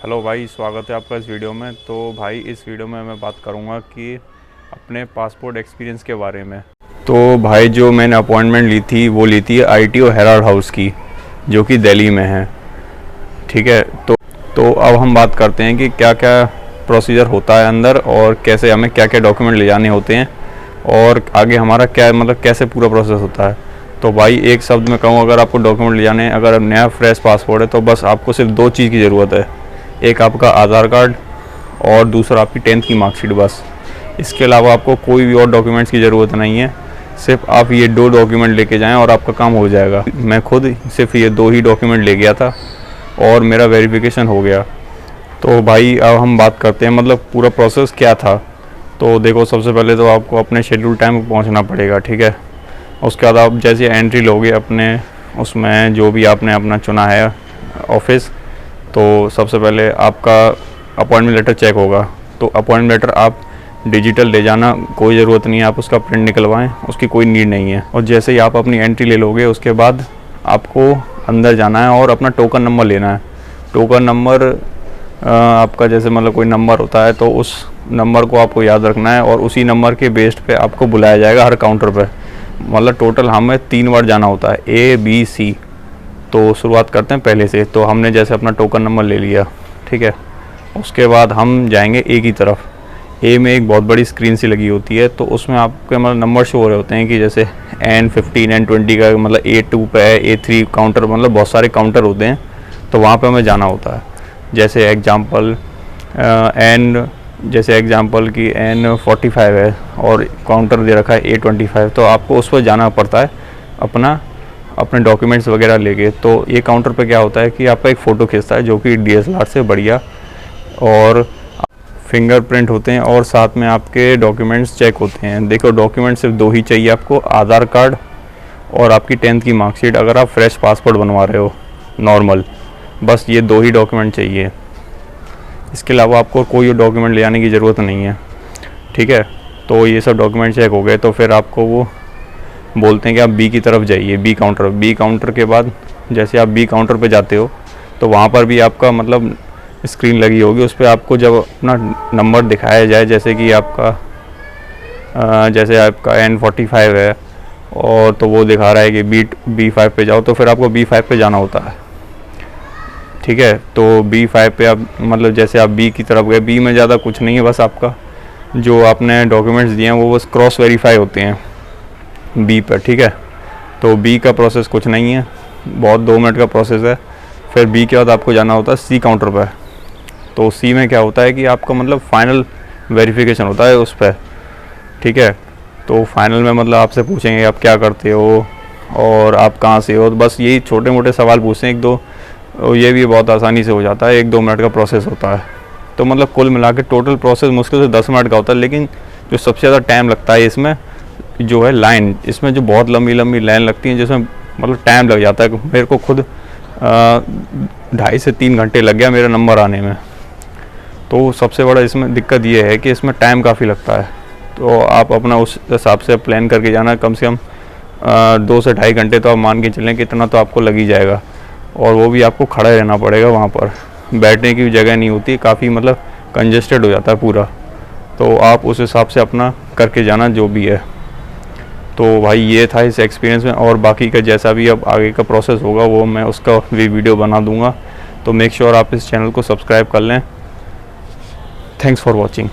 Hello भाई, स्वागत है आपका इस वीडियो में। तो भाई इस वीडियो में मैं बात करूंगा कि अपने पासपोर्ट एक्सपीरियंस के बारे में। तो भाई जो मैंने अपॉइंटमेंट ली थी वो ली थी ITO हेराल्ड हाउस की, जो कि दिल्ली में है। ठीक है, तो अब हम बात करते हैं कि क्या क्या प्रोसीजर होता है अंदर और कैसे हमें क्या क्या डॉक्यूमेंट ले जाने होते हैं और आगे हमारा क्या कैसे पूरा प्रोसेस होता है। तो भाई एक शब्द में कहूँ, अगर आपको डॉक्यूमेंट ले जाने हैं, अगर नया फ्रेश पासपोर्ट है तो बस आपको सिर्फ दो चीज़ की ज़रूरत है। एक आपका आधार कार्ड और दूसरा आपकी 10th की मार्कशीट, बस। इसके अलावा आपको कोई भी और डॉक्यूमेंट्स की ज़रूरत नहीं है। सिर्फ आप ये दो डॉक्यूमेंट लेके जाएं और आपका काम हो जाएगा। मैं खुद सिर्फ ये दो ही डॉक्यूमेंट ले गया था और मेरा वेरिफिकेशन हो गया। तो भाई अब हम बात करते हैं पूरा प्रोसेस क्या था। तो देखो, सबसे पहले तो आपको अपने शेड्यूल टाइम पर पहुँचना पड़ेगा। ठीक है, उसके बाद आप जैसे एंट्री लोगे अपने उसमें जो भी आपने अपना चुना है ऑफिस, तो सबसे पहले आपका अपॉइंटमेंट लेटर चेक होगा। तो अपॉइंटमेंट लेटर आप डिजिटल ले जाना, कोई ज़रूरत नहीं है, आप उसका प्रिंट निकलवाएं, उसकी कोई नीड नहीं है। और जैसे ही आप अपनी एंट्री ले लोगे उसके बाद आपको अंदर जाना है और अपना टोकन नंबर लेना है। टोकन नंबर आपका जैसे कोई नंबर होता है तो उस नंबर को आपको याद रखना है और उसी नंबर के बेस्ड पे आपको बुलाया जाएगा हर काउंटर पे। टोटल हमें 3 बार जाना होता है, ABC। तो शुरुआत करते हैं पहले से। तो हमने जैसे अपना टोकन नंबर ले लिया, ठीक है। उसके बाद हम जाएंगे A की तरफ। A में एक बहुत बड़ी स्क्रीन सी लगी होती है, तो उसमें आपके नंबर शो हो रहे होते हैं कि जैसे N15 N20 का A2 पे है, A3 काउंटर, बहुत सारे काउंटर होते हैं। तो वहाँ पे हमें जाना होता है। जैसे एग्जांपल की N45 है और काउंटर दे रखा है A25, तो आपको उस पर जाना पड़ता है अपने डॉक्यूमेंट्स वगैरह लेके। तो ये काउंटर पे क्या होता है कि आपका एक फ़ोटो खींचता है, जो कि DSLR से बढ़िया, और फिंगरप्रिंट होते हैं और साथ में आपके डॉक्यूमेंट्स चेक होते हैं। देखो, डॉक्यूमेंट सिर्फ दो ही चाहिए आपको, आधार कार्ड और आपकी 10th की मार्कशीट, अगर आप फ्रेश पासपोर्ट बनवा रहे हो नॉर्मल। बस ये दो ही डॉक्यूमेंट चाहिए, इसके अलावा आपको कोई डॉक्यूमेंट ले आने की ज़रूरत नहीं है। ठीक है, तो ये सब डॉक्यूमेंट चेक हो गए तो फिर आपको वो बोलते हैं कि आप B की तरफ जाइए, B काउंटर के बाद जैसे आप B काउंटर पे जाते हो तो वहाँ पर भी आपका स्क्रीन लगी होगी। उस पर आपको जब अपना नंबर दिखाया जाए, जैसे कि आपका N45 है और तो वो दिखा रहा है कि B5 पे जाओ, तो फिर आपको B5 पे जाना होता है। ठीक है, तो B5 पे आप जैसे आप B की तरफ गए, B में ज़्यादा कुछ नहीं है, बस आपका जो आपने डॉक्यूमेंट्स दिए हैं वो बस क्रॉस वेरीफाई होते हैं B पर। ठीक है, तो B का प्रोसेस कुछ नहीं है, बहुत 2 मिनट का प्रोसेस है। फिर B के बाद आपको जाना होता है C काउंटर पर। तो C में क्या होता है कि आपका फाइनल वेरिफिकेशन होता है उस पर। ठीक है, तो फाइनल में आपसे पूछेंगे आप क्या करते हो और आप कहाँ से हो, तो बस यही छोटे मोटे सवाल पूछते हैं 1-2, और ये भी बहुत आसानी से हो जाता है, 1-2 मिनट का प्रोसेस होता है। तो कुल मिला के टोटल प्रोसेस मुश्किल से 10 मिनट का होता है। लेकिन जो सबसे ज़्यादा टाइम लगता है इसमें जो है लाइन, इसमें जो बहुत लंबी लंबी लाइन लगती है, जिसमें टाइम लग जाता है। मेरे को खुद 2.5 से 3 घंटे लग गया मेरा नंबर आने में। तो सबसे बड़ा इसमें दिक्कत ये है कि इसमें टाइम काफ़ी लगता है। तो आप अपना उस हिसाब से प्लान करके जाना, कम से कम 2 से 2.5 घंटे तो आप मान के चलें कि इतना तो आपको लग ही जाएगा। और वो भी आपको खड़ा रहना पड़ेगा, वहाँ पर बैठने की भी जगह नहीं होती, काफ़ी कंजेस्टेड हो जाता है पूरा। तो आप उस हिसाब से अपना करके जाना जो भी है। तो भाई ये था इस एक्सपीरियंस में, और बाकी का जैसा भी अब आगे का प्रोसेस होगा वो मैं उसका भी वीडियो बना दूंगा। तो मेक श्योर आप इस चैनल को सब्सक्राइब कर लें। Thanks for watching.